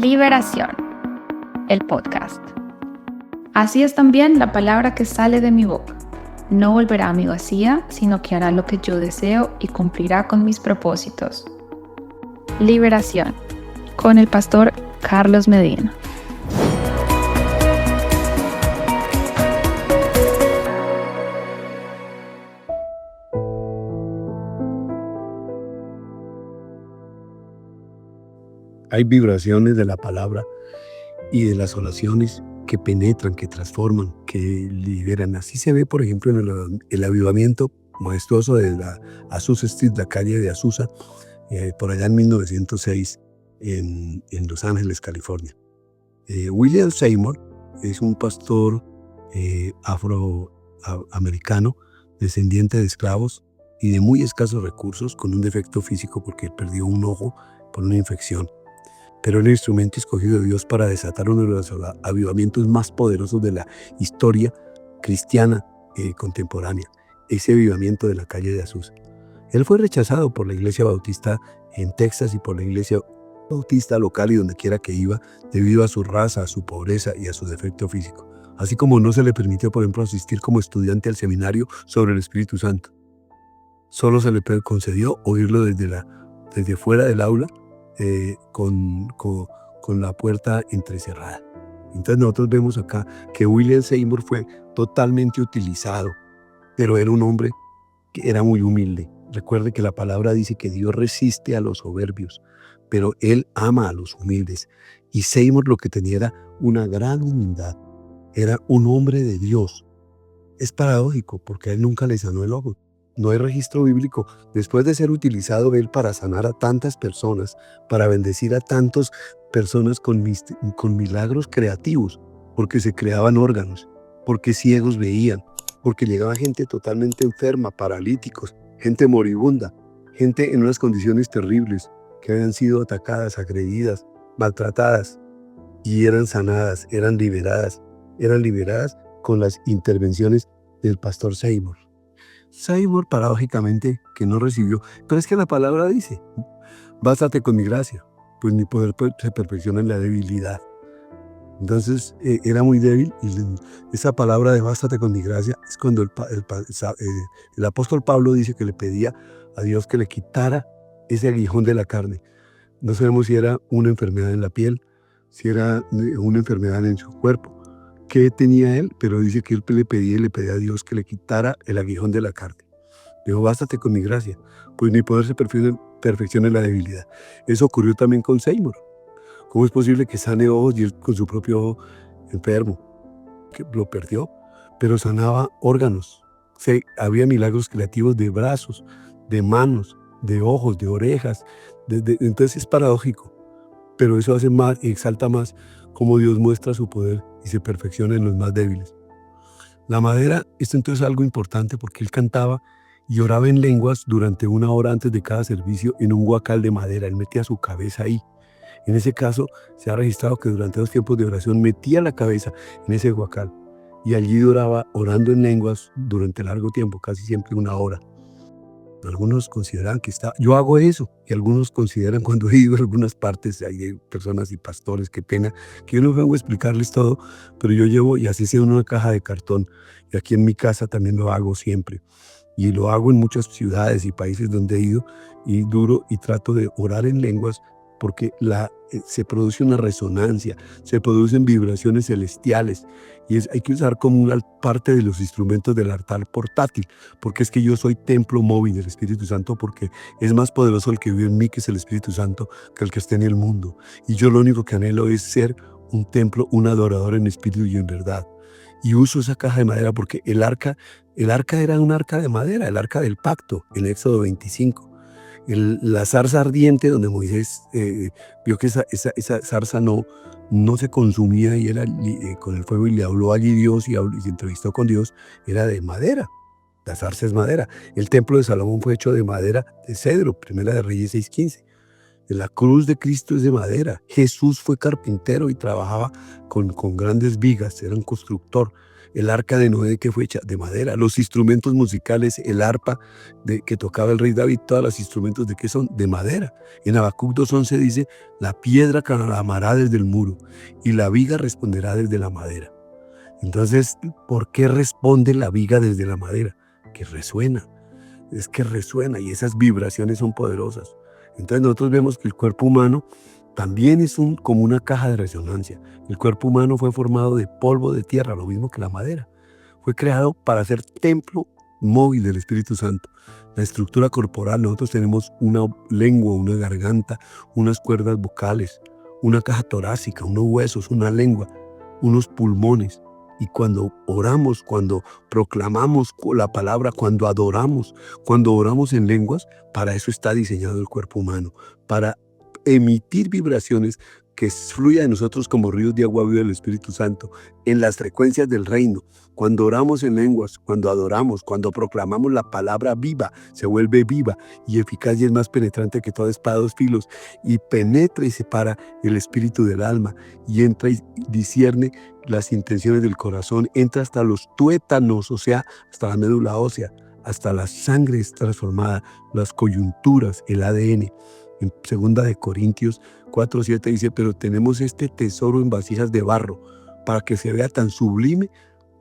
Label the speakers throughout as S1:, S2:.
S1: Liberación, el podcast. Así es también la palabra que sale de mi boca. No volverá a mí vacía, sino que hará lo que yo deseo y cumplirá con mis propósitos. Liberación, con el pastor Carlos Medina.
S2: Hay vibraciones de la palabra y de las oraciones que penetran, que transforman, que liberan. Así se ve, por ejemplo, en el avivamiento majestuoso de la Azusa Street, la calle de Azusa, por allá en 1906, en Los Ángeles, California. William Seymour es un pastor afroamericano, descendiente de esclavos y de muy escasos recursos, con un defecto físico porque perdió un ojo por una infección. Pero el instrumento escogido de Dios para desatar uno de los avivamientos más poderosos de la historia cristiana contemporánea, ese avivamiento de la calle de Azusa. Él fue rechazado por la iglesia bautista en Texas y por la iglesia bautista local y donde quiera que iba, debido a su raza, a su pobreza y a su defecto físico. Así como no se le permitió, por ejemplo, asistir como estudiante al seminario sobre el Espíritu Santo. Solo se le concedió oírlo desde fuera del aula, con la puerta entrecerrada. Entonces nosotros vemos acá que William Seymour fue totalmente utilizado, pero era un hombre que era muy humilde. Recuerde que la palabra dice que Dios resiste a los soberbios, pero Él ama a los humildes. Y Seymour lo que tenía era una gran humildad. Era un hombre de Dios. Es paradójico porque a él nunca le sanó el ojo. No hay registro bíblico. Después de ser utilizado él para sanar a tantas personas, para bendecir a tantas personas con milagros creativos, porque se creaban órganos, porque ciegos veían, porque llegaba gente totalmente enferma, paralíticos, gente moribunda, gente en unas condiciones terribles, que habían sido atacadas, agredidas, maltratadas, y eran sanadas, eran liberadas con las intervenciones del pastor Seymour. Seymour, paradójicamente, que no recibió, pero es que la palabra dice, bástate con mi gracia, pues mi poder se perfecciona en la debilidad. Entonces era muy débil y esa palabra de bástate con mi gracia es cuando el apóstol Pablo dice que le pedía a Dios que le quitara ese aguijón de la carne. No sabemos si era una enfermedad en la piel, si era una enfermedad en su cuerpo, qué tenía él, pero dice que él le pedía a Dios que le quitara el aguijón de la carne. Dijo, bástate con mi gracia, pues mi poder se perfecciona en la debilidad. Eso ocurrió también con Seymour. ¿Cómo es posible que sane ojos y él con su propio ojo enfermo? Que lo perdió, pero sanaba órganos. Había milagros creativos de brazos, de manos, de ojos, de orejas. Entonces es paradójico, pero eso hace más y exalta más cómo Dios muestra su poder y se perfecciona en los más débiles. La madera, esto entonces es algo importante porque él cantaba y oraba en lenguas durante 1 hora antes de cada servicio en un guacal de madera. Él metía su cabeza ahí. En ese caso se ha registrado que durante los tiempos de oración metía la cabeza en ese guacal y allí oraba orando en lenguas durante largo tiempo, casi siempre 1 hora. Algunos consideran que yo hago eso, y algunos consideran cuando he ido a algunas partes, hay personas y pastores, qué pena, que yo no vengo a explicarles todo, pero yo llevo y así sea una caja de cartón, y aquí en mi casa también lo hago siempre, y lo hago en muchas ciudades y países donde he ido, y duro y trato de orar en lenguas, porque se produce una resonancia, se producen vibraciones celestiales, y hay que usar como una parte de los instrumentos del altar portátil, porque es que yo soy templo móvil del Espíritu Santo, porque es más poderoso el que vive en mí, que es el Espíritu Santo, que el que está en el mundo. Y yo lo único que anhelo es ser un templo, un adorador en espíritu y en verdad. Y uso esa caja de madera porque el arca era un arca de madera, el arca del pacto, en Éxodo 25. La zarza ardiente donde Moisés vio que esa zarza no se consumía y era con el fuego, y le habló allí Dios y se entrevistó con Dios, era de madera. La zarza es madera. El templo de Salomón fue hecho de madera de cedro, Primera de Reyes 6:15. La cruz de Cristo es de madera. Jesús fue carpintero y trabajaba con grandes vigas, era un constructor. El arca de Noé, que fue hecha de madera. Los instrumentos musicales, el arpa que tocaba el rey David, todos los instrumentos de qué son, de madera. En Habacuc 2:11 dice, la piedra clamará desde el muro y la viga responderá desde la madera. Entonces, ¿por qué responde la viga desde la madera? Que resuena. Es que resuena y esas vibraciones son poderosas. Entonces nosotros vemos que el cuerpo humano también es como una caja de resonancia. El cuerpo humano fue formado de polvo de tierra, lo mismo que la madera. Fue creado para ser templo móvil del Espíritu Santo. La estructura corporal, nosotros tenemos una lengua, una garganta, unas cuerdas vocales, una caja torácica, unos huesos, una lengua, unos pulmones. Y cuando oramos, cuando proclamamos la palabra, cuando oramos en lenguas, para eso está diseñado el cuerpo humano, para emitir vibraciones que fluyan de nosotros como ríos de agua viva del Espíritu Santo, en las frecuencias del reino. Cuando oramos en lenguas, cuando adoramos, cuando proclamamos la palabra viva, se vuelve viva y eficaz y es más penetrante que toda espada de dos filos, y penetra y separa el espíritu del alma, y entra y discierne las intenciones del corazón, entra hasta los tuétanos, o sea, hasta la médula ósea, hasta la sangre es transformada, las coyunturas, el ADN. En 2 Corintios 4:7 dice, pero tenemos este tesoro en vasijas de barro, para que se vea tan sublime,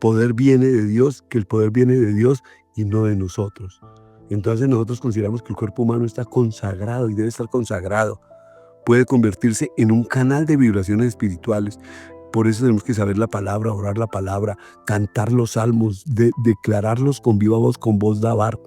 S2: poder viene de Dios, que el poder viene de Dios y no de nosotros. Entonces nosotros consideramos que el cuerpo humano está consagrado y debe estar consagrado. Puede convertirse en un canal de vibraciones espirituales. Por eso tenemos que saber la palabra, orar la palabra, cantar los salmos, declararlos con viva voz, con voz dabar,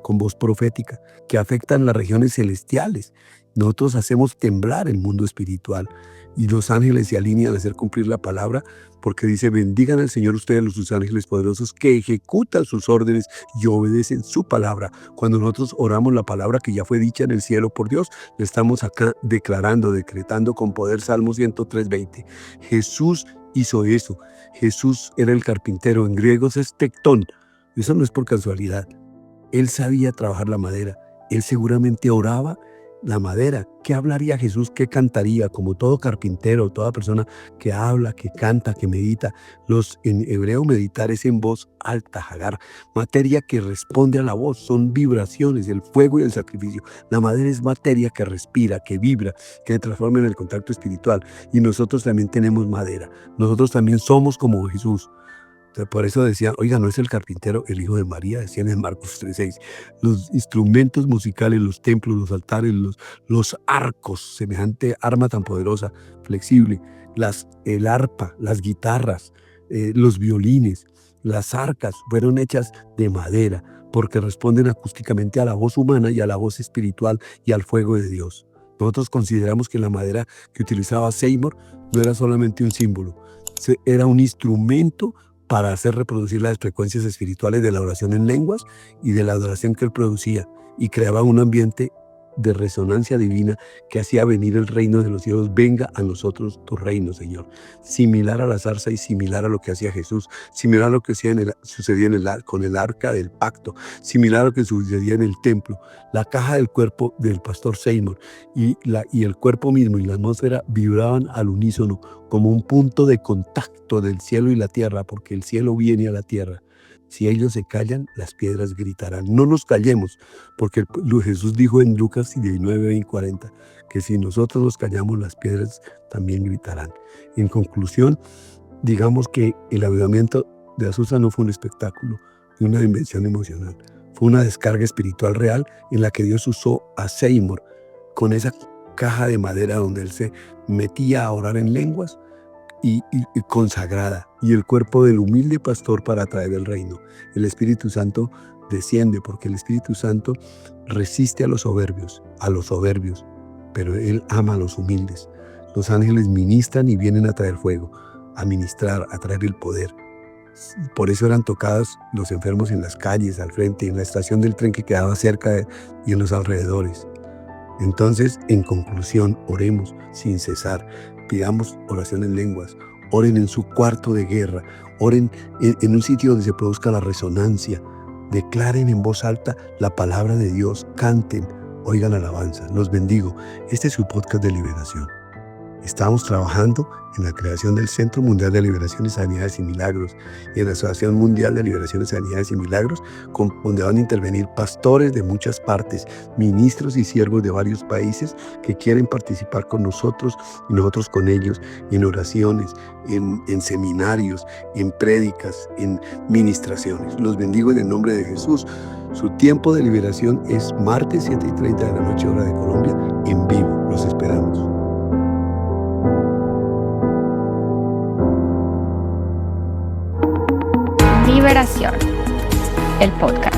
S2: con voz profética, que afectan las regiones celestiales. Nosotros hacemos temblar el mundo espiritual y los ángeles se alinean a hacer cumplir la palabra, porque dice, bendigan al Señor ustedes, sus ángeles poderosos, que ejecutan sus órdenes y obedecen su palabra. Cuando nosotros oramos la palabra que ya fue dicha en el cielo por Dios, le estamos acá declarando, decretando con poder. Salmo 103:20. Jesús hizo eso. Jesús era el carpintero, en griego es tectón. Eso no es por casualidad. Él sabía trabajar la madera. Él seguramente oraba la madera. ¿Qué hablaría Jesús? ¿Qué cantaría? Como todo carpintero, toda persona que habla, que canta, que medita. En hebreo meditar es en voz alta, hagar. Materia que responde a la voz. Son vibraciones, el fuego y el sacrificio. La madera es materia que respira, que vibra, que se transforma en el contacto espiritual. Y nosotros también tenemos madera. Nosotros también somos como Jesús. Por eso decían, oiga, ¿no es el carpintero el hijo de María? Decían en Marcos 3:6. Los instrumentos musicales, los templos, los altares, los arcos, semejante arma tan poderosa, flexible, el arpa, las guitarras, los violines, las arcas fueron hechas de madera porque responden acústicamente a la voz humana y a la voz espiritual y al fuego de Dios. Nosotros consideramos que la madera que utilizaba Seymour no era solamente un símbolo, era un instrumento para hacer reproducir las frecuencias espirituales de la oración en lenguas y de la adoración que él producía, y creaba un ambiente de resonancia divina que hacía venir el reino de los cielos. Venga a nosotros tu reino, Señor. Similar a la zarza y similar a lo que hacía Jesús, similar a lo que sucedía con el arca del pacto, similar a lo que sucedía en el templo. La caja del cuerpo del pastor Seymour y el cuerpo mismo y la atmósfera vibraban al unísono como un punto de contacto del cielo y la tierra, porque el cielo viene a la tierra. Si ellos se callan, las piedras gritarán. No nos callemos, porque Jesús dijo en Lucas 19:40 que si nosotros nos callamos, las piedras también gritarán. En conclusión, digamos que el avivamiento de Azusa no fue un espectáculo ni una invención emocional. Fue una descarga espiritual real en la que Dios usó a Seymour con esa caja de madera donde él se metía a orar en lenguas y consagrada, y el cuerpo del humilde pastor para traer el reino. El Espíritu Santo desciende porque el Espíritu Santo resiste a los soberbios, pero Él ama a los humildes. Los ángeles ministran y vienen a traer fuego, a ministrar, a traer el poder. Por eso eran tocados los enfermos en las calles, al frente, en la estación del tren que quedaba cerca y en los alrededores. Entonces, en conclusión, oremos sin cesar, pidamos oración en lenguas, oren en su cuarto de guerra, oren en un sitio donde se produzca la resonancia, declaren en voz alta la palabra de Dios, canten, oigan alabanza. Los bendigo. Este es su podcast de liberación. Estamos trabajando en la creación del Centro Mundial de Liberaciones, Sanidades y Milagros y en la Asociación Mundial de Liberaciones, Sanidades y Milagros, donde van a intervenir pastores de muchas partes, ministros y siervos de varios países que quieren participar con nosotros y nosotros con ellos en oraciones, en seminarios, en prédicas, en ministraciones. Los bendigo en el nombre de Jesús. Su tiempo de liberación es martes 7:30 de la noche, hora de Colombia, en vivo. Los esperamos.
S1: Liberación, el podcast.